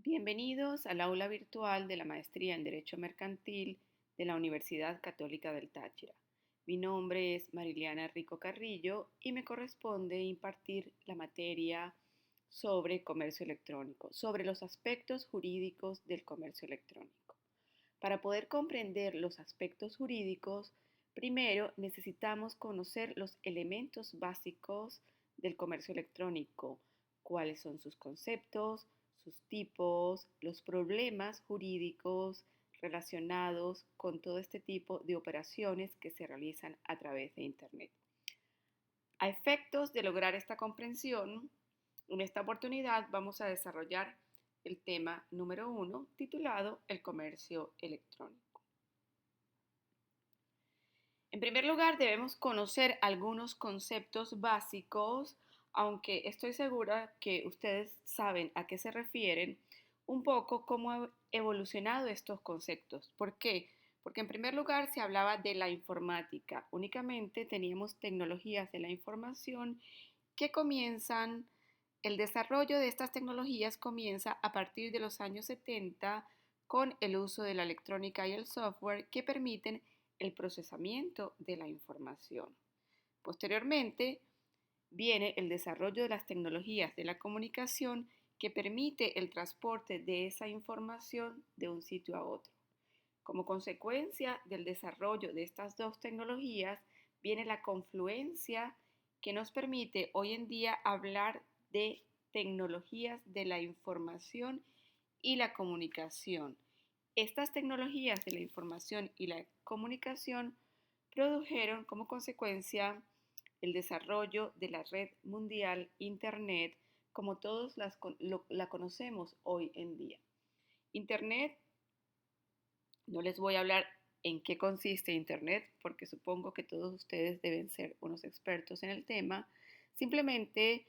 Bienvenidos al aula virtual de la Maestría en Derecho Mercantil de la Universidad Católica del Táchira. Mi nombre es Mariliana Rico Carrillo y me corresponde impartir la materia sobre comercio electrónico, sobre los aspectos jurídicos del comercio electrónico. Para poder comprender los aspectos jurídicos, primero necesitamos conocer los elementos básicos del comercio electrónico, cuáles son sus conceptos, sus tipos, los problemas jurídicos relacionados con todo este tipo de operaciones que se realizan a través de Internet. A efectos de lograr esta comprensión, en esta oportunidad vamos a desarrollar el tema número 1 titulado El comercio electrónico. En primer lugar, debemos conocer algunos conceptos básicos, aunque estoy segura que ustedes saben a qué se refieren, un poco cómo han evolucionado estos conceptos. ¿Por qué? Porque en primer lugar se hablaba de la informática. Únicamente teníamos tecnologías de la información que comienzan, el desarrollo de estas tecnologías comienza a partir de los años 70 con el uso de la electrónica y el software que permiten el procesamiento de la información. Posteriormente, viene el desarrollo de las tecnologías de la comunicación que permite el transporte de esa información de un sitio a otro. Como consecuencia del desarrollo de estas dos tecnologías, viene la confluencia que nos permite hoy en día hablar de tecnologías de la información y la comunicación. Estas tecnologías de la información y la comunicación produjeron como consecuencia el desarrollo de la red mundial Internet como todos la conocemos hoy en día. Internet, no les voy a hablar en qué consiste Internet porque supongo que todos ustedes deben ser unos expertos en el tema. Simplemente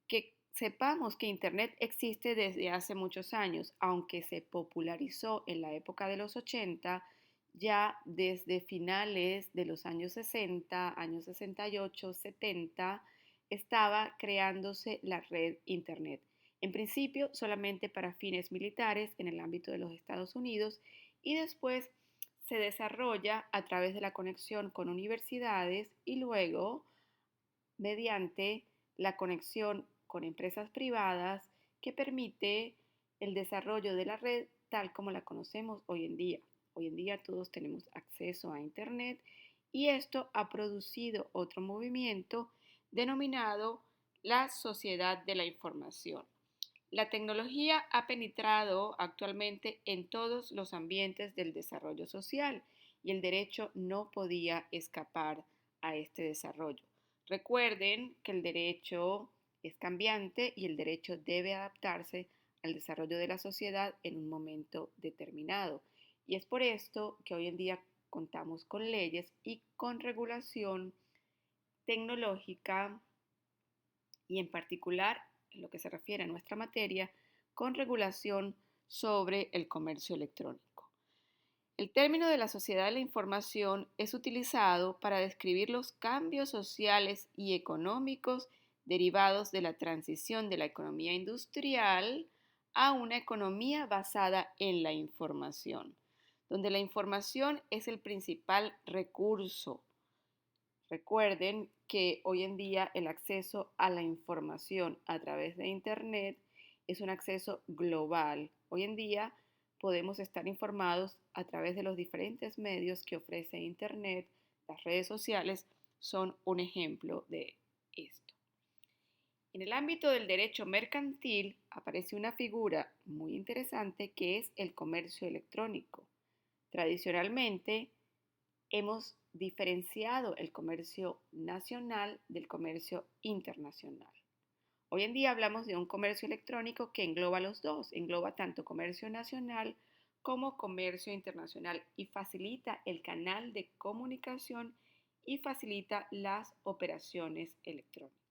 que sepamos que Internet existe desde hace muchos años, aunque se popularizó en la época de los 80, ya desde finales de los años 60, años 68, 70, estaba creándose la red Internet. En principio solamente para fines militares en el ámbito de los Estados Unidos y después se desarrolla a través de la conexión con universidades y luego mediante la conexión con empresas privadas que permite el desarrollo de la red tal como la conocemos hoy en día. Hoy en día todos tenemos acceso a Internet y esto ha producido otro movimiento denominado la sociedad de la información. La tecnología ha penetrado actualmente en todos los ambientes del desarrollo social y el derecho no podía escapar a este desarrollo. Recuerden que el derecho es cambiante y el derecho debe adaptarse al desarrollo de la sociedad en un momento determinado. Y es por esto que hoy en día contamos con leyes y con regulación tecnológica y en particular, en lo que se refiere a nuestra materia, con regulación sobre el comercio electrónico. El término de la sociedad de la información es utilizado para describir los cambios sociales y económicos derivados de la transición de la economía industrial a una economía basada en la información, donde la información es el principal recurso. Recuerden que hoy en día el acceso a la información a través de Internet es un acceso global. Hoy en día podemos estar informados a través de los diferentes medios que ofrece Internet. Las redes sociales son un ejemplo de esto. En el ámbito del derecho mercantil aparece una figura muy interesante que es el comercio electrónico. Tradicionalmente, hemos diferenciado el comercio nacional del comercio internacional. Hoy en día hablamos de un comercio electrónico que engloba los dos, engloba tanto comercio nacional como comercio internacional y facilita el canal de comunicación y facilita las operaciones electrónicas.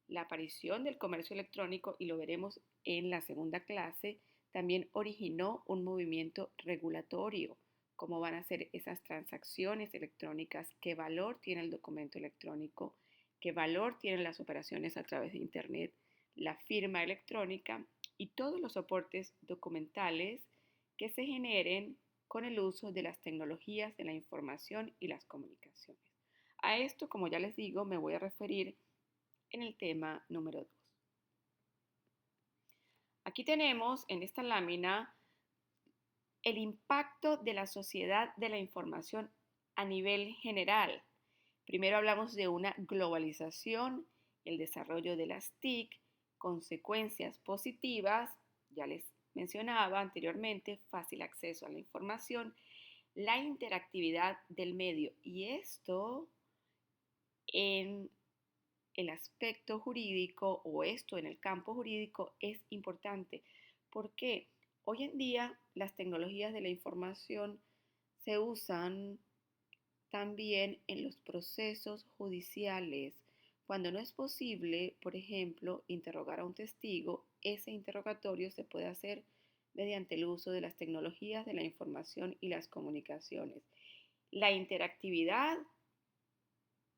La aparición del comercio electrónico, y lo veremos en la segunda clase, también originó un movimiento regulatorio. ¿Cómo van a ser esas transacciones electrónicas? ¿Qué valor tiene el documento electrónico? ¿Qué valor tienen las operaciones a través de Internet? La firma electrónica y todos los soportes documentales que se generen con el uso de las tecnologías de la información y las comunicaciones. A esto, como ya les digo, me voy a referir en el tema número 2. Aquí tenemos en esta lámina el impacto de la sociedad de la información a nivel general. Primero hablamos de una globalización, el desarrollo de las TIC, consecuencias positivas, ya les mencionaba anteriormente, fácil acceso a la información, la interactividad del medio. Y esto en el aspecto jurídico o esto en el campo jurídico es importante. ¿Por qué? Hoy en día las tecnologías de la información se usan también en los procesos judiciales. Cuando no es posible, por ejemplo, interrogar a un testigo, ese interrogatorio se puede hacer mediante el uso de las tecnologías de la información y las comunicaciones. La interactividad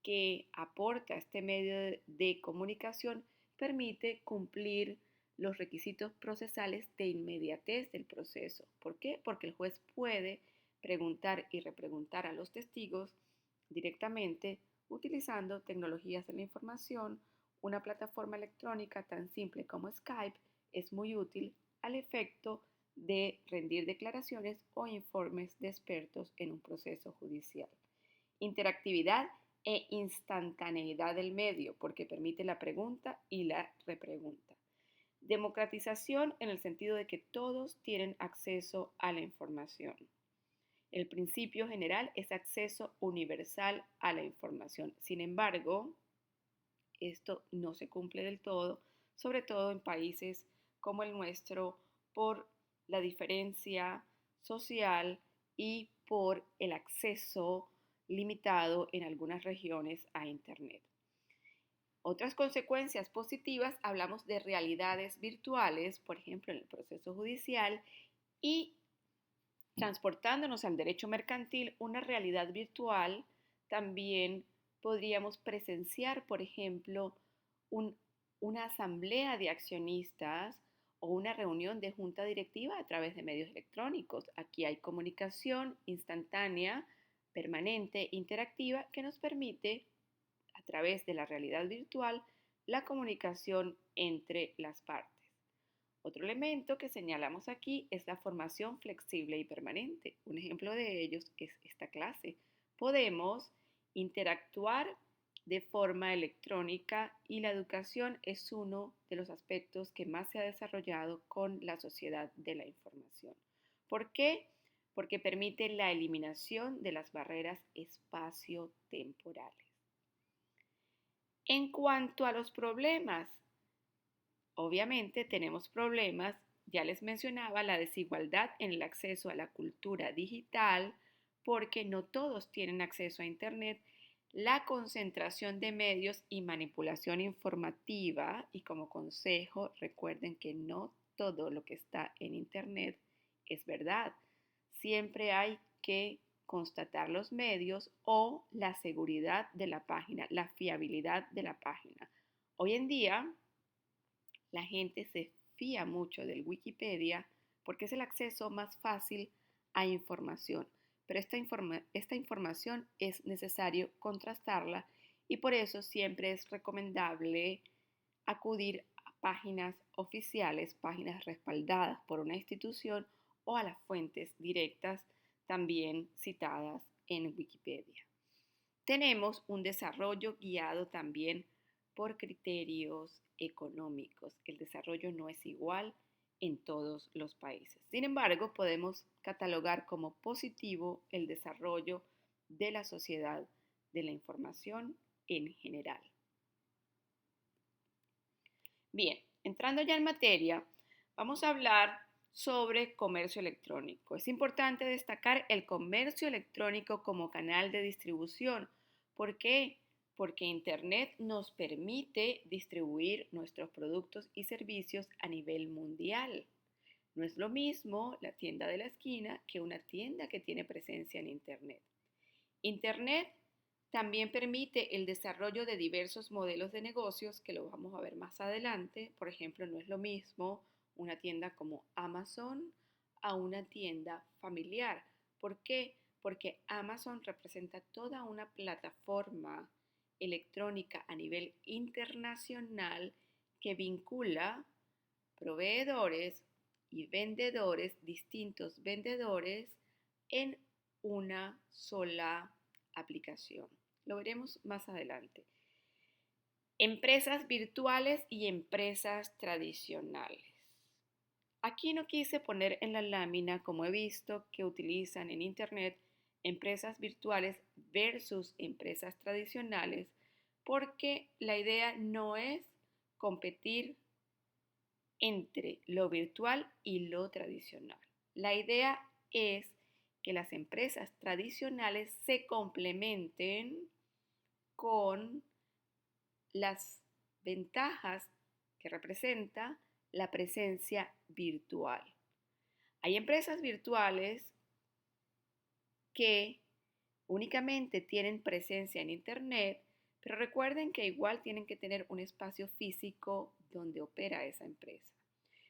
que aporta este medio de comunicación permite cumplir los requisitos procesales de inmediatez del proceso. ¿Por qué? Porque el juez puede preguntar y repreguntar a los testigos directamente utilizando tecnologías de la información. Una plataforma electrónica tan simple como Skype es muy útil al efecto de rendir declaraciones o informes de expertos en un proceso judicial. Interactividad e instantaneidad del medio, porque permite la pregunta y la repregunta. Democratización en el sentido de que todos tienen acceso a la información. El principio general es acceso universal a la información. Sin embargo, esto no se cumple del todo, sobre todo en países como el nuestro, por la diferencia social y por el acceso limitado en algunas regiones a Internet. Otras consecuencias positivas, hablamos de realidades virtuales, por ejemplo, en el proceso judicial, y transportándonos al derecho mercantil, una realidad virtual, también podríamos presenciar, por ejemplo, una asamblea de accionistas o una reunión de junta directiva a través de medios electrónicos. Aquí hay comunicación instantánea, permanente, interactiva, que nos permite, a través de la realidad virtual, la comunicación entre las partes. Otro elemento que señalamos aquí es la formación flexible y permanente. Un ejemplo de ellos es esta clase. Podemos interactuar de forma electrónica y la educación es uno de los aspectos que más se ha desarrollado con la sociedad de la información. ¿Por qué? Porque permite la eliminación de las barreras espacio-temporales. En cuanto a los problemas, obviamente tenemos problemas, ya les mencionaba, la desigualdad en el acceso a la cultura digital, porque no todos tienen acceso a Internet, la concentración de medios y manipulación informativa, y como consejo, recuerden que no todo lo que está en Internet es verdad. Siempre hay que constatar los medios o la seguridad de la página, la fiabilidad de la página. Hoy en día, la gente se fía mucho del Wikipedia porque es el acceso más fácil a información, pero esta información es necesario contrastarla y por eso siempre es recomendable acudir a páginas oficiales, páginas respaldadas por una institución o a las fuentes directas también citadas en Wikipedia. Tenemos un desarrollo guiado también por criterios económicos. El desarrollo no es igual en todos los países. Sin embargo, podemos catalogar como positivo el desarrollo de la sociedad de la información en general. Bien, entrando ya en materia, vamos a hablar sobre comercio electrónico. Es importante destacar el comercio electrónico como canal de distribución. ¿Por qué? Porque Internet nos permite distribuir nuestros productos y servicios a nivel mundial. No es lo mismo la tienda de la esquina que una tienda que tiene presencia en Internet. Internet también permite el desarrollo de diversos modelos de negocios que lo vamos a ver más adelante. Por ejemplo, no es lo mismo una tienda como Amazon a una tienda familiar. ¿Por qué? Porque Amazon representa toda una plataforma electrónica a nivel internacional que vincula proveedores y vendedores, distintos vendedores, en una sola aplicación. Lo veremos más adelante. Empresas virtuales y empresas tradicionales. Aquí no quise poner en la lámina, como he visto que utilizan en Internet, empresas virtuales versus empresas tradicionales, porque la idea no es competir entre lo virtual y lo tradicional. La idea es que las empresas tradicionales se complementen con las ventajas que representa la presencia virtual. Hay empresas virtuales que únicamente tienen presencia en Internet, pero recuerden que igual tienen que tener un espacio físico donde opera esa empresa.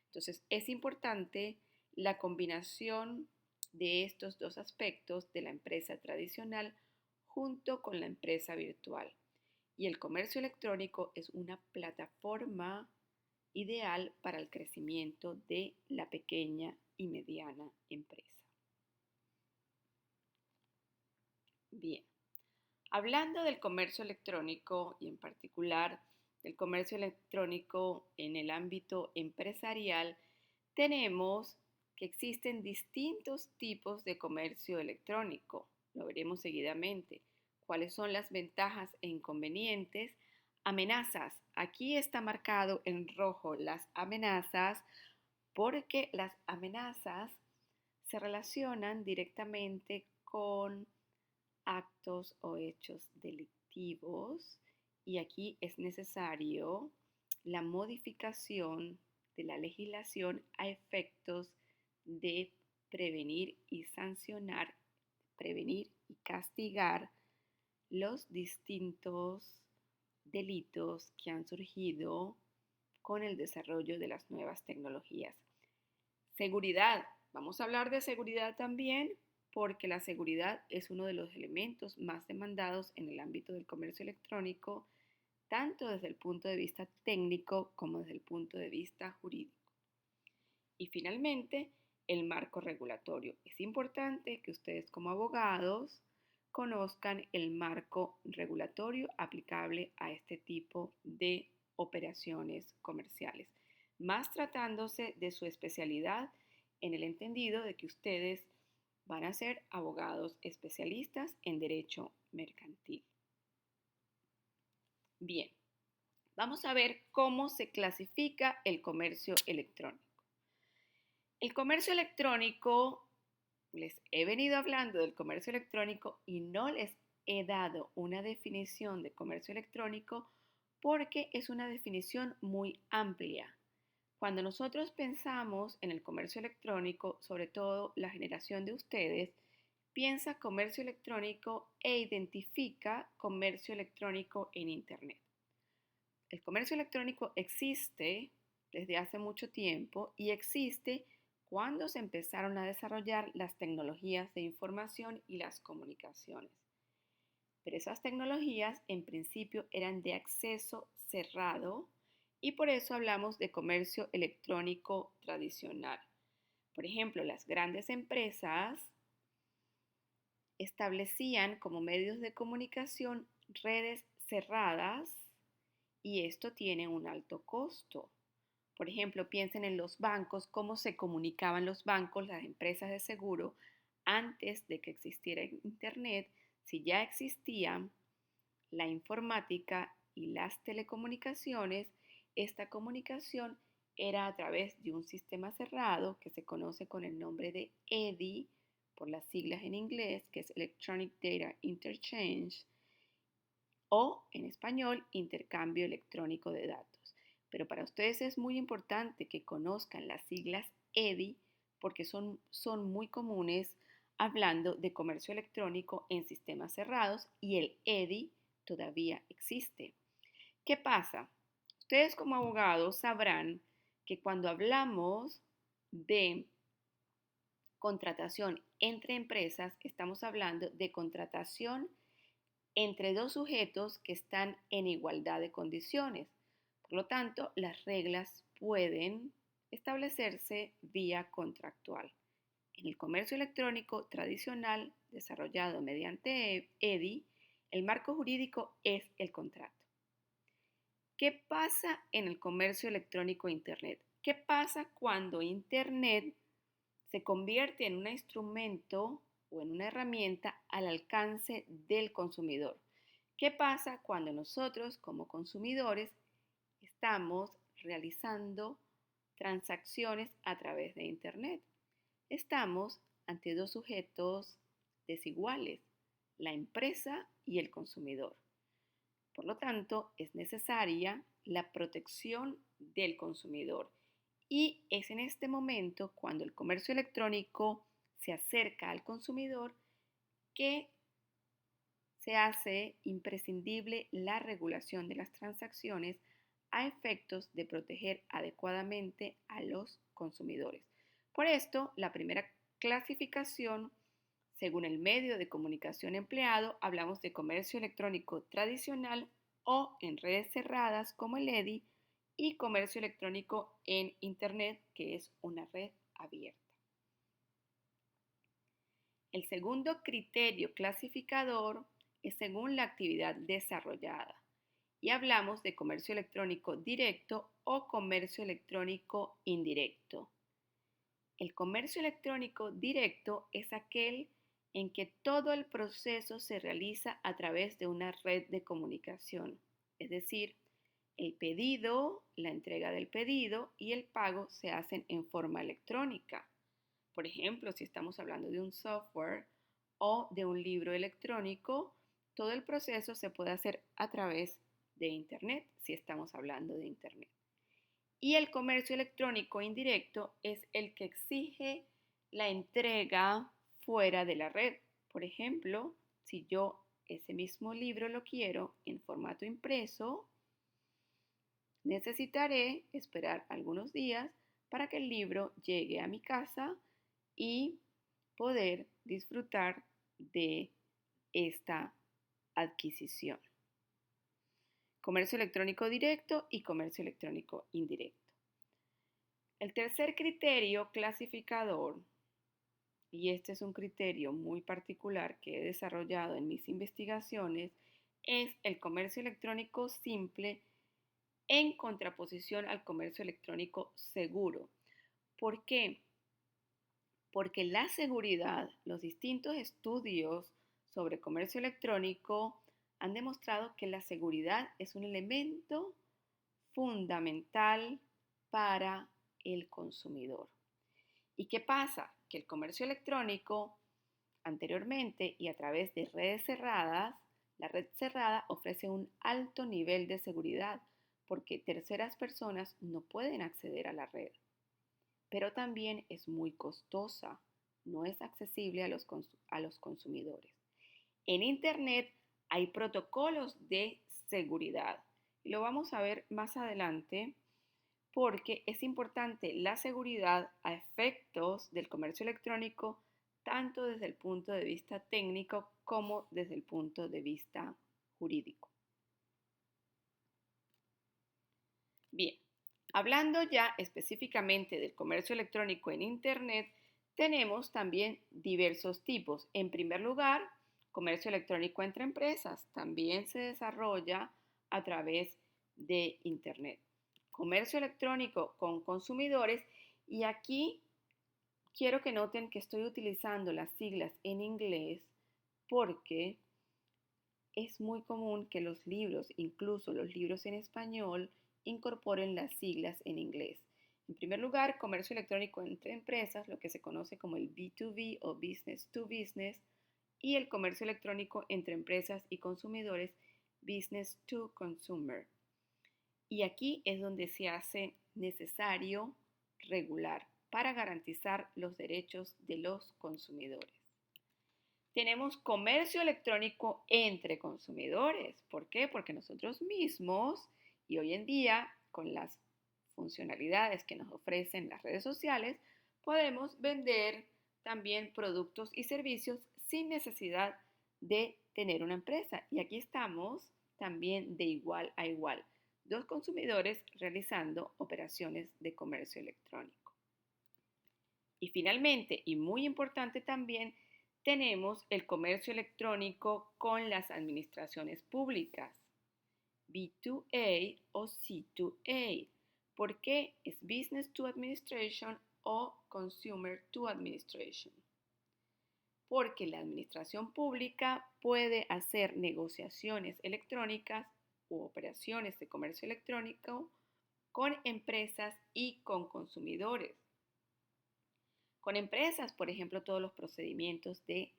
Entonces, es importante la combinación de estos dos aspectos de la empresa tradicional junto con la empresa virtual. Y el comercio electrónico es una plataforma ideal para el crecimiento de la pequeña y mediana empresa. Bien, hablando del comercio electrónico y en particular del comercio electrónico en el ámbito empresarial, tenemos que existen distintos tipos de comercio electrónico. Lo veremos seguidamente. ¿Cuáles son las ventajas e inconvenientes? Amenazas. Aquí está marcado en rojo las amenazas porque las amenazas se relacionan directamente con actos o hechos delictivos y aquí es necesario la modificación de la legislación a efectos de prevenir y sancionar, prevenir y castigar los distintos delitos que han surgido con el desarrollo de las nuevas tecnologías. Seguridad. Vamos a hablar de seguridad también porque la seguridad es uno de los elementos más demandados en el ámbito del comercio electrónico, tanto desde el punto de vista técnico como desde el punto de vista jurídico. Y finalmente, el marco regulatorio. Es importante que ustedes como abogados conozcan el marco regulatorio aplicable a este tipo de operaciones comerciales, más tratándose de su especialidad en el entendido de que ustedes van a ser abogados especialistas en derecho mercantil. Bien, vamos a ver cómo se clasifica el comercio electrónico. El comercio electrónico, les he venido hablando del comercio electrónico y no les he dado una definición de comercio electrónico porque es una definición muy amplia. Cuando nosotros pensamos en el comercio electrónico, sobre todo la generación de ustedes, piensa comercio electrónico e identifica comercio electrónico en Internet. El comercio electrónico existe desde hace mucho tiempo y existe cuando se empezaron a desarrollar las tecnologías de información y las comunicaciones. Pero esas tecnologías en principio eran de acceso cerrado y por eso hablamos de comercio electrónico tradicional. Por ejemplo, las grandes empresas establecían como medios de comunicación redes cerradas y esto tiene un alto costo. Por ejemplo, piensen en los bancos, cómo se comunicaban los bancos, las empresas de seguro, antes de que existiera Internet, si ya existía la informática y las telecomunicaciones, esta comunicación era a través de un sistema cerrado que se conoce con el nombre de EDI, por las siglas en inglés, que es Electronic Data Interchange, o en español, intercambio electrónico de datos. Pero para ustedes es muy importante que conozcan las siglas EDI porque son muy comunes hablando de comercio electrónico en sistemas cerrados y el EDI todavía existe. ¿Qué pasa? Ustedes como abogados sabrán que cuando hablamos de contratación entre empresas, estamos hablando de contratación entre dos sujetos que están en igualdad de condiciones. Por lo tanto, las reglas pueden establecerse vía contractual. En el comercio electrónico tradicional desarrollado mediante EDI, el marco jurídico es el contrato. ¿Qué pasa en el comercio electrónico Internet? ¿Qué pasa cuando Internet se convierte en un instrumento o en una herramienta al alcance del consumidor? ¿Qué pasa cuando nosotros como consumidores estamos realizando transacciones a través de Internet? Estamos ante dos sujetos desiguales, la empresa y el consumidor. Por lo tanto, es necesaria la protección del consumidor. Y es en este momento, cuando el comercio electrónico se acerca al consumidor, que se hace imprescindible la regulación de las transacciones a efectos de proteger adecuadamente a los consumidores. Por esto, la primera clasificación, según el medio de comunicación empleado, hablamos de comercio electrónico tradicional o en redes cerradas como el EDI y comercio electrónico en Internet, que es una red abierta. El segundo criterio clasificador es según la actividad desarrollada y hablamos de comercio electrónico directo o comercio electrónico indirecto. El comercio electrónico directo es aquel en que todo el proceso se realiza a través de una red de comunicación, es decir, el pedido, la entrega del pedido y el pago se hacen en forma electrónica. Por ejemplo, si estamos hablando de un software o de un libro electrónico, todo el proceso se puede hacer a través de Internet, si estamos hablando de Internet. Y el comercio electrónico indirecto es el que exige la entrega fuera de la red. Por ejemplo, si yo ese mismo libro lo quiero en formato impreso, necesitaré esperar algunos días para que el libro llegue a mi casa y poder disfrutar de esta adquisición. Comercio electrónico directo y comercio electrónico indirecto. El tercer criterio clasificador, y este es un criterio muy particular que he desarrollado en mis investigaciones, es el comercio electrónico simple en contraposición al comercio electrónico seguro. ¿Por qué? Porque la seguridad, los distintos estudios sobre comercio electrónico han demostrado que la seguridad es un elemento fundamental para el consumidor. ¿Y qué pasa? Que el comercio electrónico anteriormente y a través de redes cerradas, la red cerrada ofrece un alto nivel de seguridad porque terceras personas no pueden acceder a la red. Pero también es muy costosa, no es accesible a los consumidores. En Internet hay protocolos de seguridad y lo vamos a ver más adelante porque es importante la seguridad a efectos del comercio electrónico tanto desde el punto de vista técnico como desde el punto de vista jurídico. Bien, hablando ya específicamente del comercio electrónico en Internet, tenemos también diversos tipos. En primer lugar, comercio electrónico entre empresas también se desarrolla a través de Internet. Comercio electrónico con consumidores y aquí quiero que noten que estoy utilizando las siglas en inglés porque es muy común que los libros, incluso los libros en español, incorporen las siglas en inglés. En primer lugar, comercio electrónico entre empresas, lo que se conoce como el B2B o Business to Business, y el comercio electrónico entre empresas y consumidores, Business to Consumer. Y aquí es donde se hace necesario regular para garantizar los derechos de los consumidores. Tenemos comercio electrónico entre consumidores. ¿Por qué? Porque nosotros mismos y hoy en día con las funcionalidades que nos ofrecen las redes sociales, podemos vender también productos y servicios sin necesidad de tener una empresa. Y aquí estamos también de igual a igual, dos consumidores realizando operaciones de comercio electrónico. Y finalmente, y muy importante también, tenemos el comercio electrónico con las administraciones públicas, B2A o C2A. ¿Por qué es Business to Administration o Consumer to Administration? Porque la administración pública puede hacer negociaciones electrónicas u operaciones de comercio electrónico con empresas y con consumidores. Con empresas, por ejemplo, todos los procedimientos de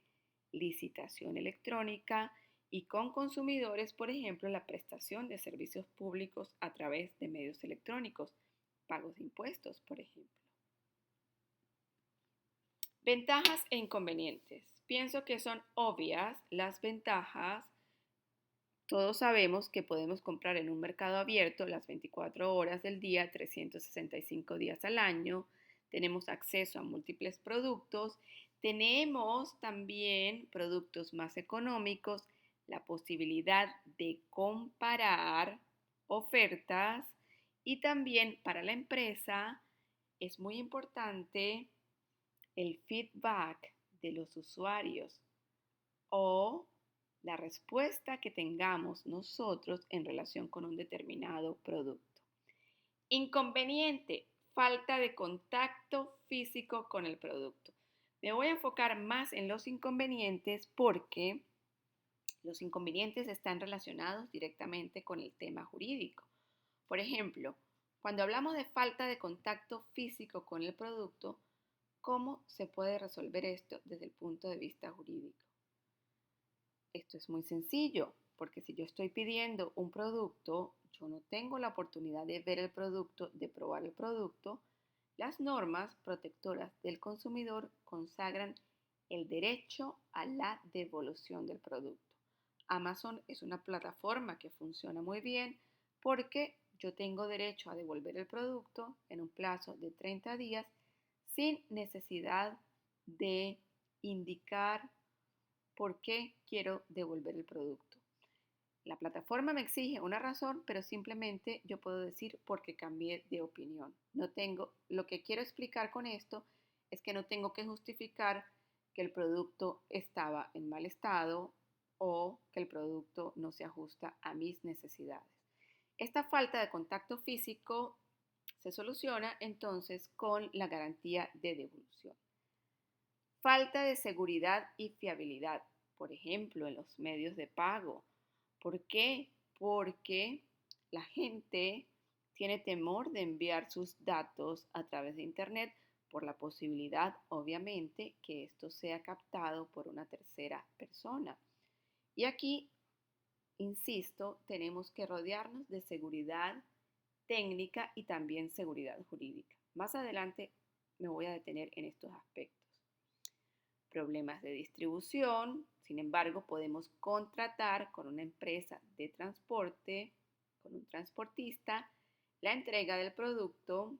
licitación electrónica y con consumidores, por ejemplo, la prestación de servicios públicos a través de medios electrónicos, pagos de impuestos, por ejemplo. Ventajas e inconvenientes. Pienso que son obvias las ventajas. Todos sabemos que podemos comprar en un mercado abierto las 24 horas del día, 365 días al año. Tenemos acceso a múltiples productos. Tenemos también productos más económicos, la posibilidad de comparar ofertas y también para la empresa es muy importante el feedback de los usuarios o la respuesta que tengamos nosotros en relación con un determinado producto. Inconveniente, falta de contacto físico con el producto. Me voy a enfocar más en los inconvenientes porque los inconvenientes están relacionados directamente con el tema jurídico. Por ejemplo, cuando hablamos de falta de contacto físico con el producto, ¿cómo se puede resolver esto desde el punto de vista jurídico? Esto es muy sencillo, porque si yo estoy pidiendo un producto, yo no tengo la oportunidad de ver el producto, de probar el producto. Las normas protectoras del consumidor consagran el derecho a la devolución del producto. Amazon es una plataforma que funciona muy bien porque yo tengo derecho a devolver el producto en un plazo de 30 días sin necesidad de indicar por qué quiero devolver el producto. La plataforma me exige una razón, pero simplemente yo puedo decir porque cambié de opinión. No tengo, lo que quiero explicar con esto es que no tengo que justificar que el producto estaba en mal estado o que el producto no se ajusta a mis necesidades. Esta falta de contacto físico se soluciona entonces con la garantía de devolución. Falta de seguridad y fiabilidad, por ejemplo, en los medios de pago. ¿Por qué? Porque la gente tiene temor de enviar sus datos a través de Internet por la posibilidad, obviamente, que esto sea captado por una tercera persona. Y aquí, insisto, tenemos que rodearnos de seguridad técnica y también seguridad jurídica. Más adelante me voy a detener en estos aspectos. Problemas de distribución, sin embargo, podemos contratar con una empresa de transporte, con un transportista, la entrega del producto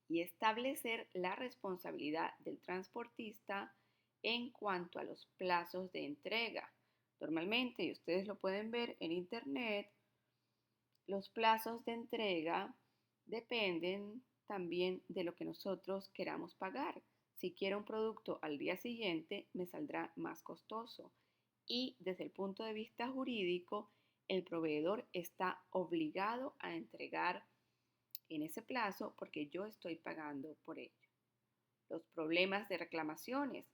y establecer la responsabilidad del transportista en cuanto a los plazos de entrega. Normalmente, y ustedes lo pueden ver en internet, los plazos de entrega dependen también de lo que nosotros queramos pagar. Si quiero un producto al día siguiente, me saldrá más costoso. Y desde el punto de vista jurídico, el proveedor está obligado a entregar en ese plazo porque yo estoy pagando por ello. Los problemas de reclamaciones.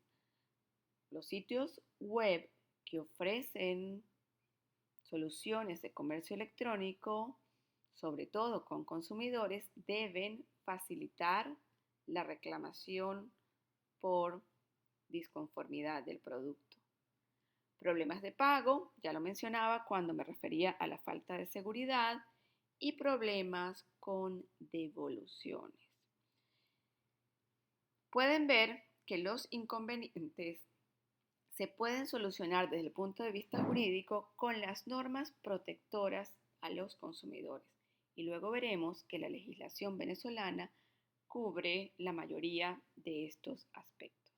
Los sitios web que ofrecen soluciones de comercio electrónico, sobre todo con consumidores, deben facilitar la reclamación por disconformidad del producto. Problemas de pago, ya lo mencionaba cuando me refería a la falta de seguridad, y problemas con devoluciones. Pueden ver que los inconvenientes se pueden solucionar desde el punto de vista jurídico con las normas protectoras a los consumidores. y luego veremos que la legislación venezolana cubre la mayoría de estos aspectos.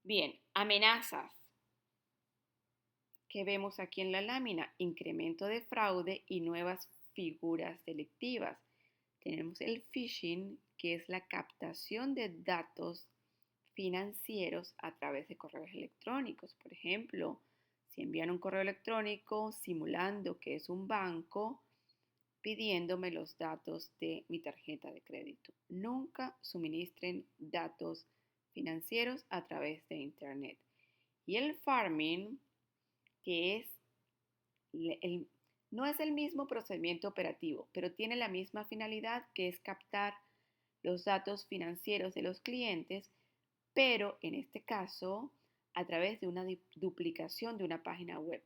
Bien, amenazas que vemos aquí en la lámina, incremento de fraude y nuevas figuras delictivas. Tenemos el phishing, que es la captación de datos financieros a través de correos electrónicos. Por ejemplo, si envían un correo electrónico simulando que es un banco, pidiéndome los datos de mi tarjeta de crédito. Nunca suministren datos financieros a través de Internet. Y el farming, que no es el mismo procedimiento operativo, pero tiene la misma finalidad, que es captar los datos financieros de los clientes, pero en este caso a través de una duplicación de una página web.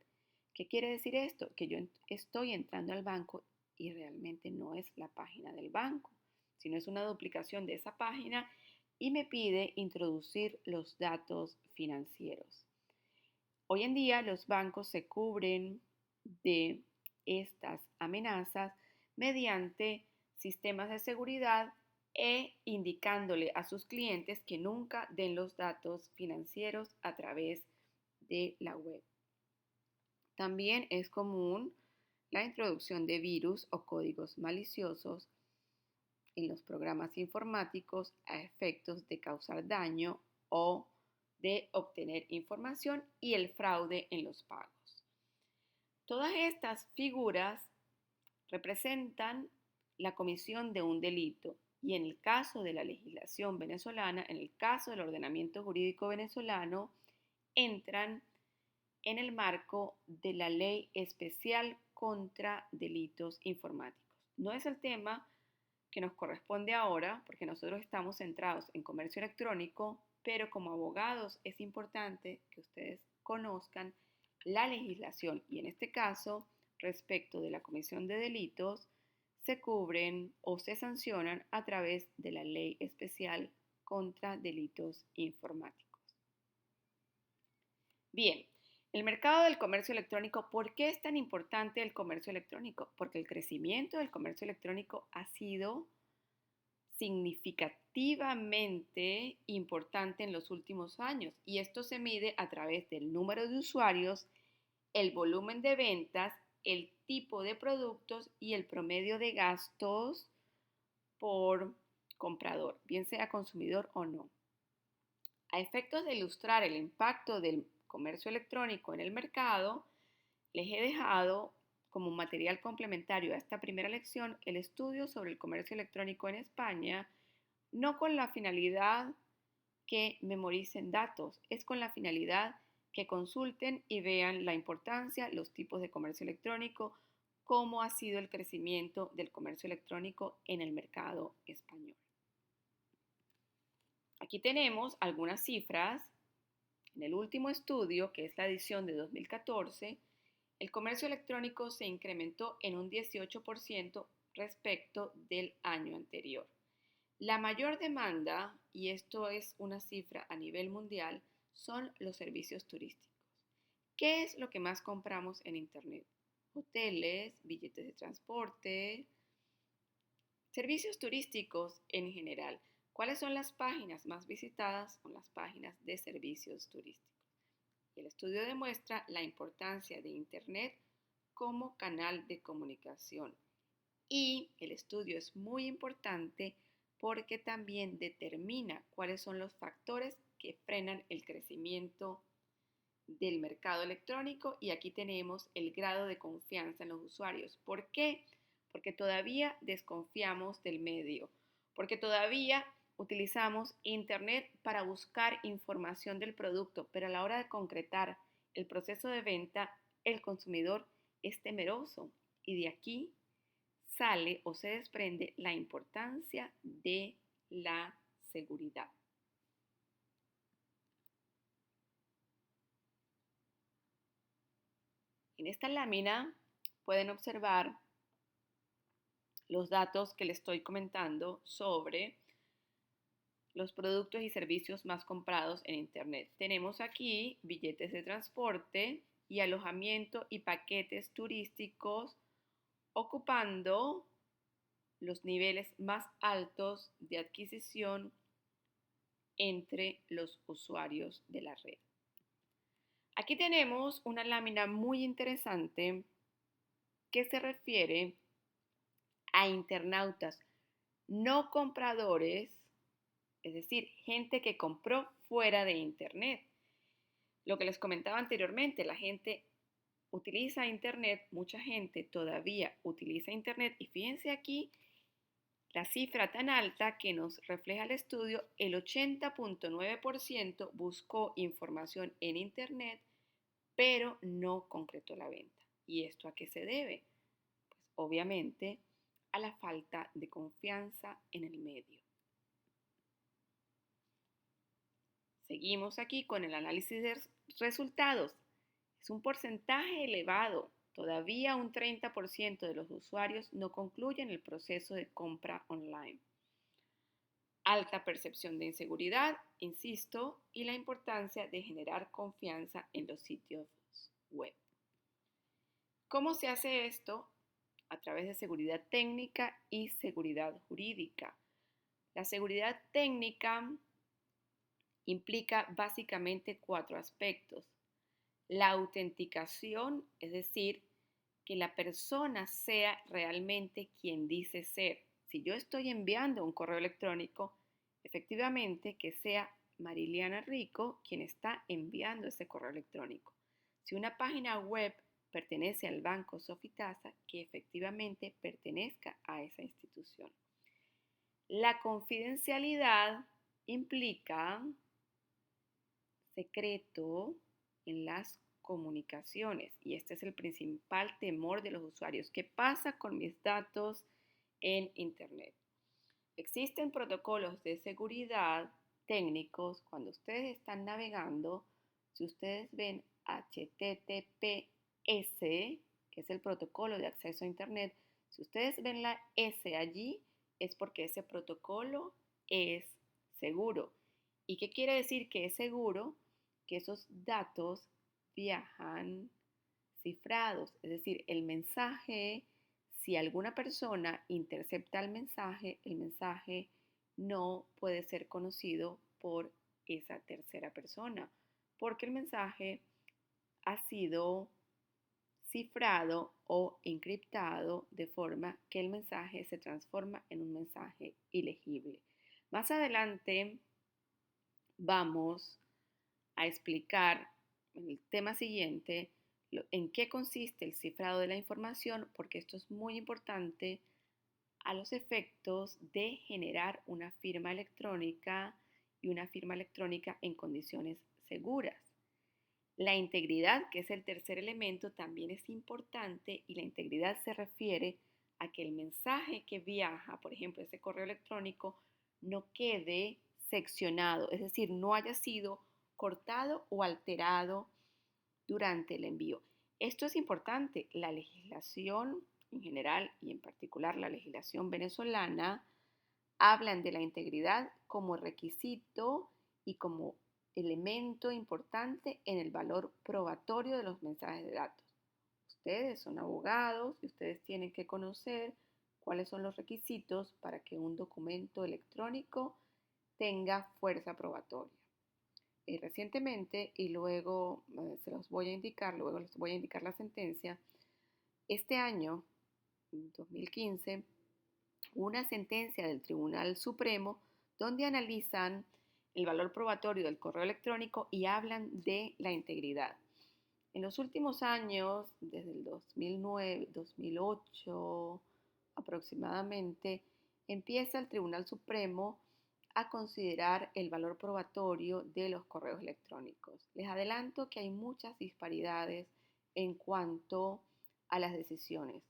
¿Qué quiere decir esto? Que yo estoy entrando al banco y realmente no es la página del banco, sino es una duplicación de esa página y me pide introducir los datos financieros. Hoy en día los bancos se cubren de estas amenazas mediante sistemas de seguridad e indicándole a sus clientes que nunca den los datos financieros a través de la web. También es común la introducción de virus o códigos maliciosos en los programas informáticos a efectos de causar daño o de obtener información, y el fraude en los pagos. Todas estas figuras representan la comisión de un delito, y en el caso de la legislación venezolana, en el caso del ordenamiento jurídico venezolano, entran en el marco de la Ley Especial contra Delitos Informáticos. No es el tema que nos corresponde ahora, porque nosotros estamos centrados en comercio electrónico, pero como abogados es importante que ustedes conozcan la legislación, y en este caso, respecto de la comisión de delitos, se cubren o se sancionan a través de la Ley Especial contra Delitos Informáticos. Bien, el mercado del comercio electrónico. ¿Por qué es tan importante el comercio electrónico? Porque el crecimiento del comercio electrónico ha sido significativamente importante en los últimos años, y esto se mide a través del número de usuarios, el volumen de ventas, el tipo de productos y el promedio de gastos por comprador, bien sea consumidor o no. A efectos de ilustrar el impacto del comercio electrónico en el mercado, les he dejado como material complementario a esta primera lección el estudio sobre el comercio electrónico en España, no con la finalidad que memoricen datos, es con la finalidad que consulten y vean la importancia, los tipos de comercio electrónico, cómo ha sido el crecimiento del comercio electrónico en el mercado español. Aquí tenemos algunas cifras. En el último estudio, que es la edición de 2014, el comercio electrónico se incrementó en un 18% respecto del año anterior. La mayor demanda, y esto es una cifra a nivel mundial, son los servicios turísticos. ¿Qué es lo que más compramos en Internet? Hoteles, billetes de transporte, servicios turísticos en general. ¿Cuáles son las páginas más visitadas? Son las páginas de servicios turísticos. El estudio demuestra la importancia de Internet como canal de comunicación. Y el estudio es muy importante porque también determina cuáles son los factores que frenan el crecimiento del mercado electrónico, y aquí tenemos el grado de confianza en los usuarios. ¿Por qué? Porque todavía desconfiamos del medio, porque todavía utilizamos Internet para buscar información del producto, pero a la hora de concretar el proceso de venta, el consumidor es temeroso, y de aquí sale o se desprende la importancia de la seguridad. En esta lámina pueden observar los datos que les estoy comentando sobre los productos y servicios más comprados en Internet. Tenemos aquí billetes de transporte y alojamiento y paquetes turísticos ocupando los niveles más altos de adquisición entre los usuarios de la red. Aquí tenemos una lámina muy interesante que se refiere a internautas no compradores, es decir, gente que compró fuera de Internet. Lo que les comentaba anteriormente, la gente utiliza Internet, mucha gente todavía utiliza Internet y fíjense aquí la cifra tan alta que nos refleja el estudio, el 80.9% buscó información en Internet, pero no concretó la venta. ¿Y esto a qué se debe? Pues obviamente a la falta de confianza en el medio. Seguimos aquí con el análisis de resultados. Es un porcentaje elevado. Todavía un 30% de los usuarios no concluyen el proceso de compra online. Alta percepción de inseguridad, insisto, y la importancia de generar confianza en los sitios web. ¿Cómo se hace esto? A través de seguridad técnica y seguridad jurídica. La seguridad técnica implica básicamente 4 aspectos. La autenticación, es decir, que la persona sea realmente quien dice ser. Si yo estoy enviando un correo electrónico, efectivamente que sea Mariliana Rico quien está enviando ese correo electrónico. Si una página web pertenece al Banco Sofitasa, que efectivamente pertenezca a esa institución. La confidencialidad implica secreto en las comunicaciones y este es el principal temor de los usuarios. ¿Qué pasa con mis datos en Internet? Existen protocolos de seguridad técnicos cuando ustedes están navegando. Si ustedes ven HTTPS, que es el protocolo de acceso a Internet, si ustedes ven la S allí, es porque ese protocolo es seguro. ¿Y qué quiere decir que es seguro? Que esos datos viajan cifrados, es decir, el mensaje, si alguna persona intercepta el mensaje no puede ser conocido por esa tercera persona, porque el mensaje ha sido cifrado o encriptado de forma que el mensaje se transforma en un mensaje ilegible. Más adelante vamos a explicar en el tema siguiente en qué consiste el cifrado de la información, porque esto es muy importante a los efectos de generar una firma electrónica y una firma electrónica en condiciones seguras. La integridad, que es el tercer elemento, también es importante y la integridad se refiere a que el mensaje que viaja, por ejemplo, ese correo electrónico, no quede seccionado, es decir, no haya sido cortado o alterado durante el envío. Esto es importante. La legislación en general y en particular la legislación venezolana hablan de la integridad como requisito y como elemento importante en el valor probatorio de los mensajes de datos. Ustedes son abogados y ustedes tienen que conocer cuáles son los requisitos para que un documento electrónico tenga fuerza probatoria. Recientemente, y luego se los voy a indicar, luego les voy a indicar la sentencia, este año, 2015, una sentencia del Tribunal Supremo donde analizan el valor probatorio del correo electrónico y hablan de la integridad. En los últimos años, desde el 2009, 2008 aproximadamente, empieza el Tribunal Supremo a considerar el valor probatorio de los correos electrónicos. Les adelanto que hay muchas disparidades en cuanto a las decisiones.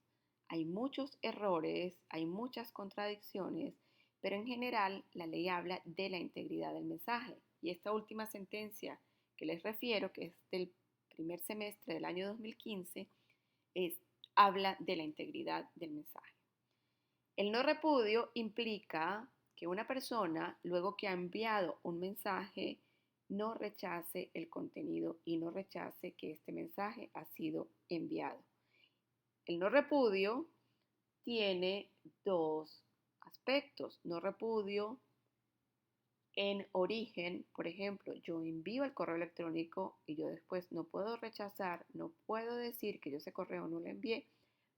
Hay muchos errores, hay muchas contradicciones, pero en general la ley habla de la integridad del mensaje. Y esta última sentencia que les refiero, que es del primer semestre del año 2015, habla de la integridad del mensaje. El no repudio implica que una persona, luego que ha enviado un mensaje, no rechace el contenido y no rechace que este mensaje ha sido enviado. El no repudio tiene dos aspectos. No repudio en origen, por ejemplo, yo envío el correo electrónico y yo después no puedo rechazar, no puedo decir que yo ese correo no lo envié,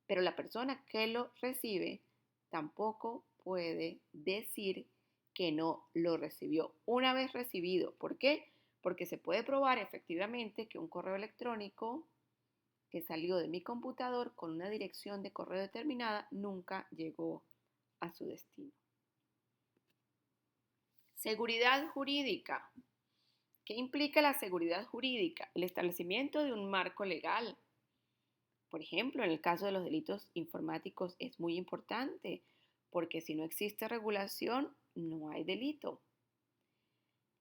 pero la persona que lo recibe tampoco puede decir que no lo recibió una vez recibido. ¿Por qué? Porque se puede probar efectivamente que un correo electrónico que salió de mi computador con una dirección de correo determinada nunca llegó a su destino. Seguridad jurídica. ¿Qué implica la seguridad jurídica? El establecimiento de un marco legal. Por ejemplo, en el caso de los delitos informáticos es muy importante porque si no existe regulación, no hay delito.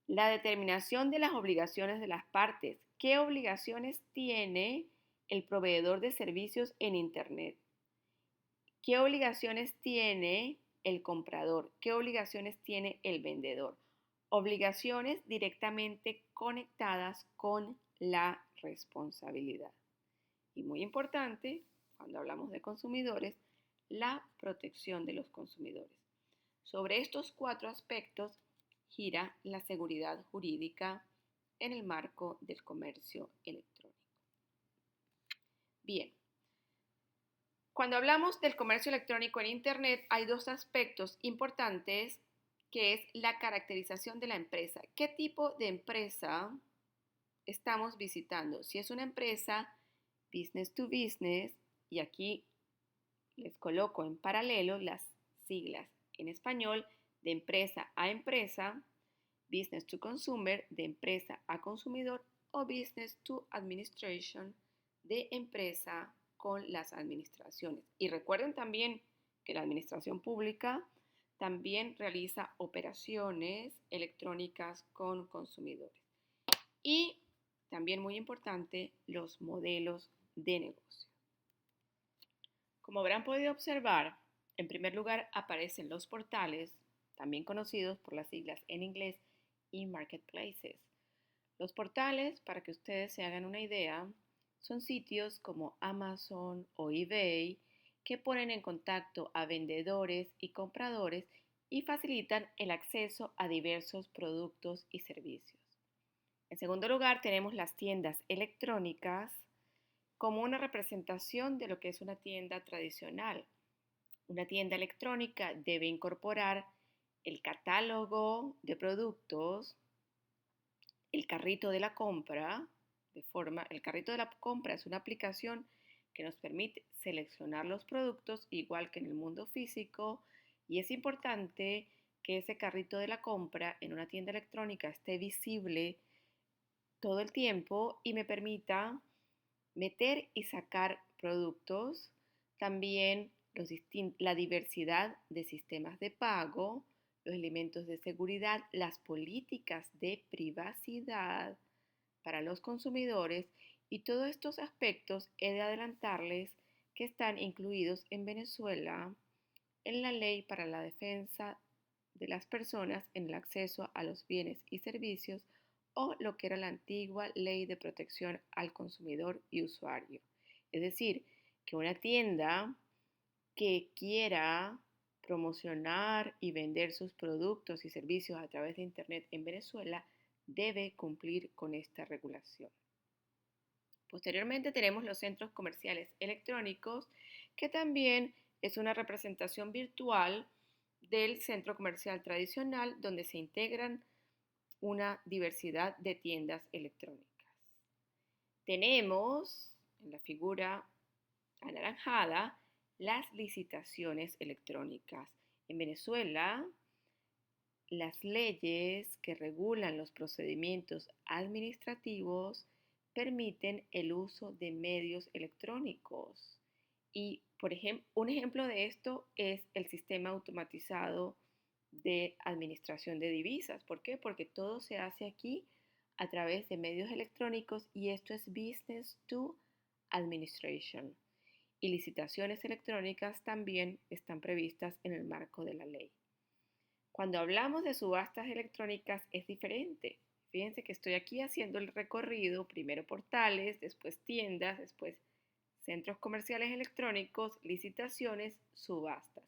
La determinación de las obligaciones de las partes. ¿Qué obligaciones tiene el proveedor de servicios en Internet? ¿Qué obligaciones tiene el comprador? ¿Qué obligaciones tiene el vendedor? Obligaciones directamente conectadas con la responsabilidad. Y muy importante, cuando hablamos de consumidores, la protección de los consumidores. Sobre estos cuatro aspectos gira la seguridad jurídica en el marco del comercio electrónico. Bien, cuando hablamos del comercio electrónico en Internet hay dos aspectos importantes que es la caracterización de la empresa. ¿Qué tipo de empresa estamos visitando? Si es una empresa business to business, y aquí les coloco en paralelo las siglas en español de empresa a empresa, business to consumer, de empresa a consumidor, o business to administration, de empresa con las administraciones. Y recuerden también que la administración pública también realiza operaciones electrónicas con consumidores. Y también muy importante, los modelos de negocio. Como habrán podido observar, en primer lugar aparecen los portales, también conocidos por las siglas en inglés y marketplaces. Los portales, para que ustedes se hagan una idea, son sitios como Amazon o eBay que ponen en contacto a vendedores y compradores y facilitan el acceso a diversos productos y servicios. En segundo lugar, tenemos las tiendas electrónicas como una representación de lo que es una tienda tradicional. Una tienda electrónica debe incorporar el catálogo de productos, el carrito de la compra, el carrito de la compra es una aplicación que nos permite seleccionar los productos igual que en el mundo físico y es importante que ese carrito de la compra en una tienda electrónica esté visible todo el tiempo y me permita meter y sacar productos, también la diversidad de sistemas de pago, los elementos de seguridad, las políticas de privacidad para los consumidores y todos estos aspectos he de adelantarles que están incluidos en Venezuela en la Ley para la Defensa de las Personas en el Acceso a los Bienes y Servicios o lo que era la antigua Ley de Protección al Consumidor y Usuario. Es decir, que una tienda que quiera promocionar y vender sus productos y servicios a través de Internet en Venezuela debe cumplir con esta regulación. Posteriormente tenemos los centros comerciales electrónicos, que también es una representación virtual del centro comercial tradicional donde se integran una diversidad de tiendas electrónicas. Tenemos en la figura anaranjada las licitaciones electrónicas. En Venezuela, las leyes que regulan los procedimientos administrativos permiten el uso de medios electrónicos. Y, por ejemplo, un ejemplo de esto es el sistema automatizado de administración de divisas. ¿Por qué? Porque todo se hace aquí a través de medios electrónicos y esto es Business to Administration. Y licitaciones electrónicas también están previstas en el marco de la ley. Cuando hablamos de subastas electrónicas es diferente. Fíjense que estoy aquí haciendo el recorrido, primero portales, después tiendas, después centros comerciales electrónicos, licitaciones, subastas.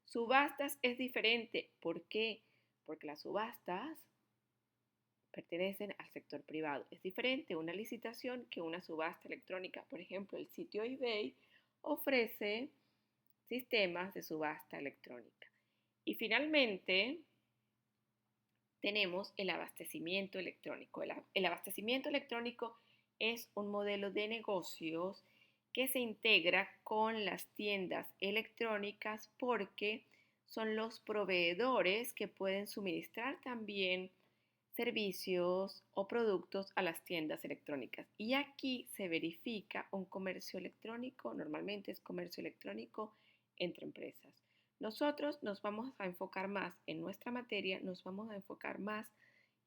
Subastas es diferente. ¿Por qué? Porque las subastas pertenecen al sector privado. Es diferente una licitación que una subasta electrónica. Por ejemplo, el sitio eBay ofrece sistemas de subasta electrónica. Y finalmente, tenemos el abastecimiento electrónico. El abastecimiento electrónico es un modelo de negocios que se integra con las tiendas electrónicas porque son los proveedores que pueden suministrar también servicios o productos a las tiendas electrónicas. Y aquí se verifica un comercio electrónico, normalmente es comercio electrónico entre empresas. Nosotros nos vamos a enfocar más en nuestra materia, nos vamos a enfocar más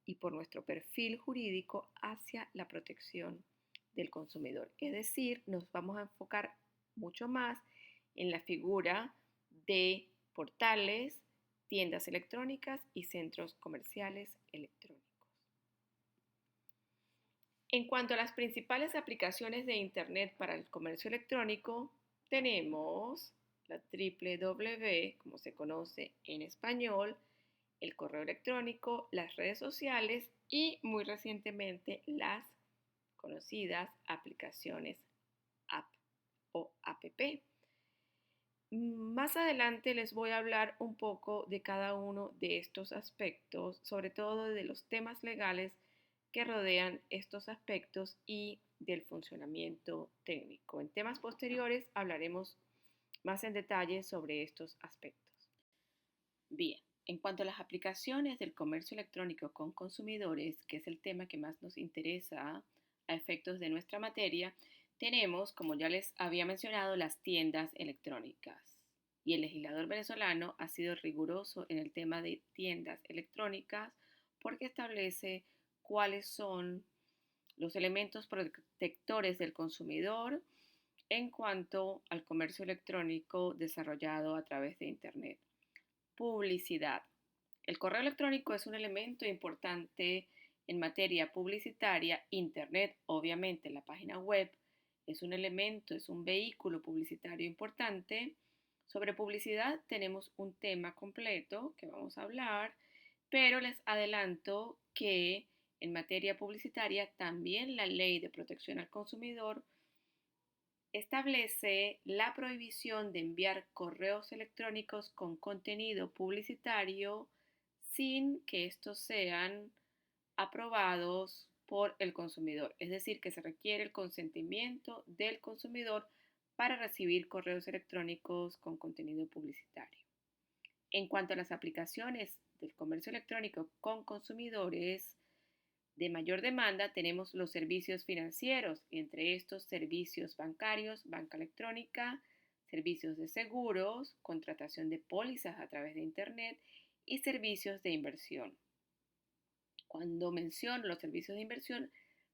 y por nuestro perfil jurídico hacia la protección del consumidor. Es decir, nos vamos a enfocar mucho más en la figura de portales, tiendas electrónicas y centros comerciales electrónicos. En cuanto a las principales aplicaciones de Internet para el comercio electrónico, tenemos la www, como se conoce en español, el correo electrónico, las redes sociales y muy recientemente las conocidas aplicaciones app o app. Más adelante les voy a hablar un poco de cada uno de estos aspectos, sobre todo de los temas legales que rodean estos aspectos y del funcionamiento técnico. En temas posteriores hablaremos más en detalle sobre estos aspectos. Bien, en cuanto a las aplicaciones del comercio electrónico con consumidores, que es el tema que más nos interesa a efectos de nuestra materia, tenemos, como ya les había mencionado, las tiendas electrónicas. Y el legislador venezolano ha sido riguroso en el tema de tiendas electrónicas porque establece cuáles son los elementos protectores del consumidor en cuanto al comercio electrónico desarrollado a través de Internet. Publicidad. El correo electrónico es un elemento importante en materia publicitaria. Internet, obviamente, la página web es un elemento, es un vehículo publicitario importante. Sobre publicidad tenemos un tema completo que vamos a hablar, pero les adelanto que en materia publicitaria también la Ley de Protección al Consumidor establece la prohibición de enviar correos electrónicos con contenido publicitario sin que estos sean aprobados por el consumidor. Es decir, que se requiere el consentimiento del consumidor para recibir correos electrónicos con contenido publicitario. En cuanto a las aplicaciones del comercio electrónico con consumidores de mayor demanda, tenemos los servicios financieros, entre estos servicios bancarios, banca electrónica, servicios de seguros, contratación de pólizas a través de Internet y servicios de inversión. Cuando menciono los servicios de inversión,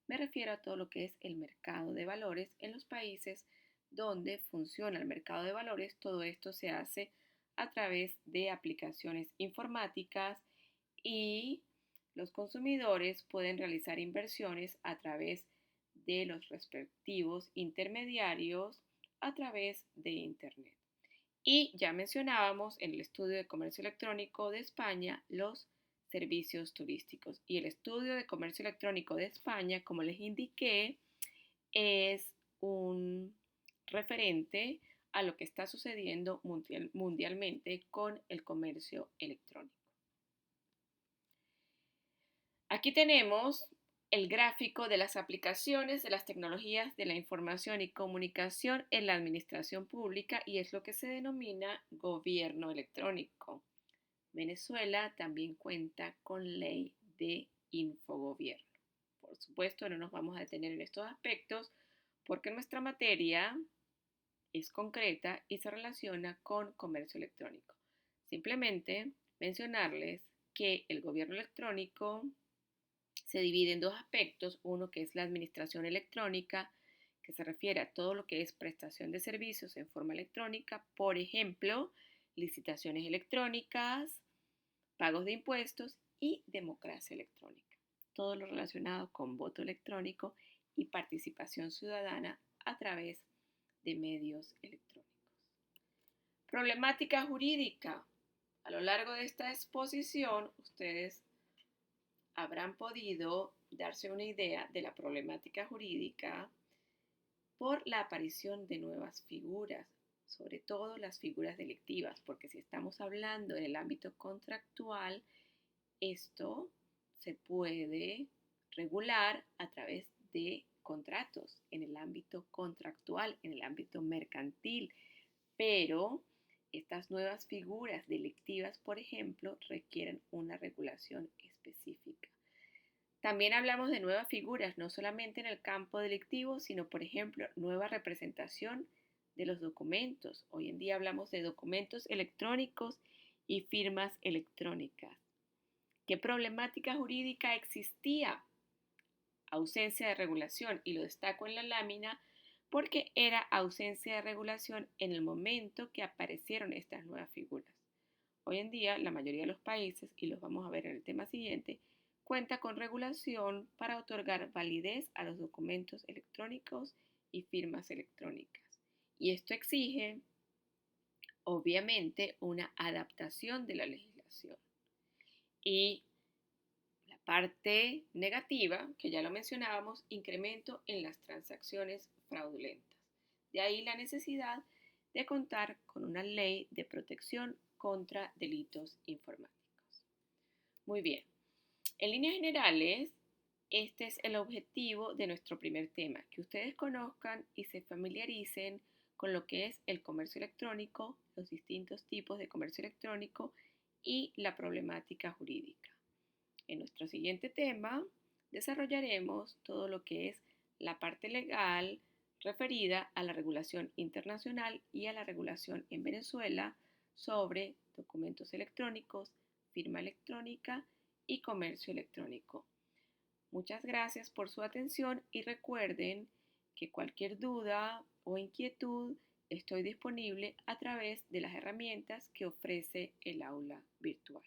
me refiero a todo lo que es el mercado de valores en los países donde funciona el mercado de valores. Todo esto se hace a través de aplicaciones informáticas y los consumidores pueden realizar inversiones a través de los respectivos intermediarios a través de Internet. Y ya mencionábamos en el estudio de comercio electrónico de España los servicios turísticos. Y el estudio de comercio electrónico de España, como les indiqué, es un referente a lo que está sucediendo mundialmente con el comercio electrónico. Aquí tenemos el gráfico de las aplicaciones de las tecnologías de la información y comunicación en la administración pública y es lo que se denomina gobierno electrónico. Venezuela también cuenta con ley de infogobierno. Por supuesto, no nos vamos a detener en estos aspectos porque nuestra materia es concreta y se relaciona con comercio electrónico. Simplemente mencionarles que el gobierno electrónico se divide en dos aspectos, uno que es la administración electrónica, que se refiere a todo lo que es prestación de servicios en forma electrónica, por ejemplo, licitaciones electrónicas, pagos de impuestos y democracia electrónica. Todo lo relacionado con voto electrónico y participación ciudadana a través de medios electrónicos. Problemática jurídica. A lo largo de esta exposición, ustedes habrán podido darse una idea de la problemática jurídica por la aparición de nuevas figuras, sobre todo las figuras delictivas, porque si estamos hablando en el ámbito contractual, esto se puede regular a través de contratos en el ámbito contractual, en el ámbito mercantil, pero estas nuevas figuras delictivas, por ejemplo, requieren una regulación específica. También hablamos de nuevas figuras, no solamente en el campo delictivo, sino, por ejemplo, nueva representación de los documentos. Hoy en día hablamos de documentos electrónicos y firmas electrónicas. ¿Qué problemática jurídica existía? Ausencia de regulación, y lo destaco en la lámina porque era ausencia de regulación en el momento que aparecieron estas nuevas figuras. Hoy en día, la mayoría de los países, y los vamos a ver en el tema siguiente, cuenta con regulación para otorgar validez a los documentos electrónicos y firmas electrónicas. Y esto exige, obviamente, una adaptación de la legislación. Y la parte negativa, que ya lo mencionábamos, incremento en las transacciones fraudulentas. De ahí la necesidad de contar con una ley de protección contra delitos informáticos. Muy bien, en líneas generales, este es el objetivo de nuestro primer tema, que ustedes conozcan y se familiaricen con lo que es el comercio electrónico, los distintos tipos de comercio electrónico y la problemática jurídica. En nuestro siguiente tema desarrollaremos todo lo que es la parte legal referida a la regulación internacional y a la regulación en Venezuela sobre documentos electrónicos, firma electrónica y comercio electrónico. Muchas gracias por su atención y recuerden que cualquier duda o inquietud estoy disponible a través de las herramientas que ofrece el aula virtual.